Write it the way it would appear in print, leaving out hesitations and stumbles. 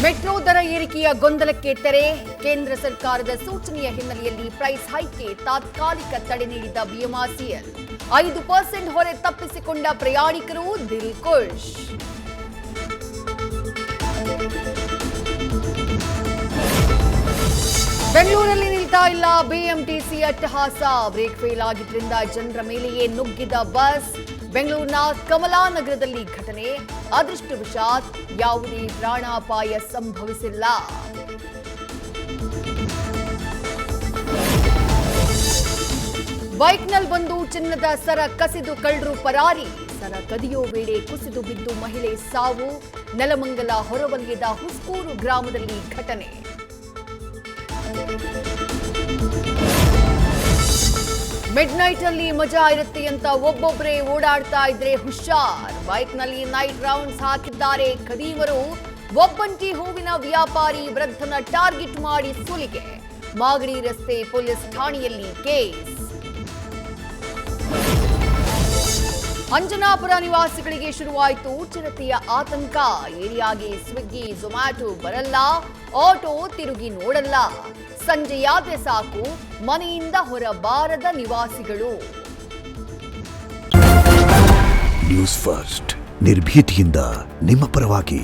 Metro ದರ ಏರಿಕೆಯ ಗೊಂದಲಕ್ಕೆ ತೆರೆ. ಕೇಂದ್ರ ಸರ್ಕಾರದ ಸೂಚನೆಯ ಹಿನ್ನೆಲೆಯಲ್ಲಿ ಪ್ರೈಸ್ ಹೈಕ್ಗೆ ತಾತ್ಕಾಲಿಕ ತಡೆ ನೀಡಿದ ಬಿಎಂಆರ್ಸಿಎಲ್. 5% ಹೊರೆ ತಪ್ಪಿಸಿಕೊಂಡ ಪ್ರಯಾಣಿಕರು ದಿಲ್ ಖುಷ್. ಬೆಂಗಳೂರಲ್ಲಿ ನಿಲ್ತಾ ಇಲ್ಲ ಬಿಎಂಟಿಸಿ ಅಟ್ಟಹಾಸ. ಬ್ರೇಕ್ ಫೇಲ್ ಆಗಿದ್ರಿಂದ ಜನರ ಮೇಲೆಯೇ ನುಗ್ಗಿದ ಬಸ್. ಬೆಂಗಳೂರಿನ ಕಮಲಾನಗರದಲ್ಲಿ ಘಟನೆ. ಅದೃಷ್ಟವಶಾತ್ ಯಾವುದೇ ಪ್ರಾಣಾಪಾಯ ಸಂಭವಿಸಿಲ್ಲ. ಬೈಕ್ನಲ್ಲಿ ಬಂದು ಚಿನ್ನದ ಸರ ಕಸಿದು ಕಳ್ಳರು ಪರಾರಿ. ಸರ ಕದಿಯೋ ವೇಳೆ ಕುಸಿದು ಬಿದ್ದು ಮಹಿಳೆ ಸಾವು. ನೆಲಮಂಗಲ ಹೊರವಲಯದ ಹುಸ್ಕೂರು ಗ್ರಾಮದಲ್ಲಿ ಘಟನೆ. ಮಿಡ್ ನೈಟ್ ಅಲ್ಲಿ ಮಜಾ ಇರುತ್ತೆ ಅಂತ ಒಬ್ಬೊಬ್ಬರೇ ಓಡಾಡ್ತಾ ಇದ್ರೆ ಹುಷಾರ್. ಬೈಕ್ ನಲ್ಲಿ ನೈಟ್ ರೌಂಡ್ಸ್ ಹಾಕಿದ್ದಾರೆ ಖದೀಮರು. ಒಬ್ಬಂಟಿ ಹೂವಿನ ವ್ಯಾಪಾರಿ ವೃದ್ಧನ ಟಾರ್ಗೆಟ್ ಮಾಡಿ ಸುಲಿಗೆ. ಮಾಗಡಿ ರಸ್ತೆ ಪೊಲೀಸ್ ಠಾಣೆಯಲ್ಲಿ ಕೇಸ್. ಅಂಜನಾಪುರ ನಿವಾಸಿಗಳಿಗೆ ಶುರುವಾಯಿತು ಚಿರತೆಯ ಆತಂಕ. ಏರಿಯಾಗೆ ಸ್ವಿಗ್ಗಿ ಝೊಮ್ಯಾಟೊ ಬರಲ್ಲ, ಆಟೋ ತಿರುಗಿ ನೋಡಲ್ಲ. ಸಂಜೆಯಾದ್ರೆ ಸಾಕು ಮನೆಯಿಂದ ಹೊರಬಾರದ ನಿವಾಸಿಗಳು. ನ್ಯೂಸ್ ಫಸ್ಟ್ ನಿರ್ಭೀತಿಯಿಂದ ನಿಮ್ಮ ಪರವಾಗಿ.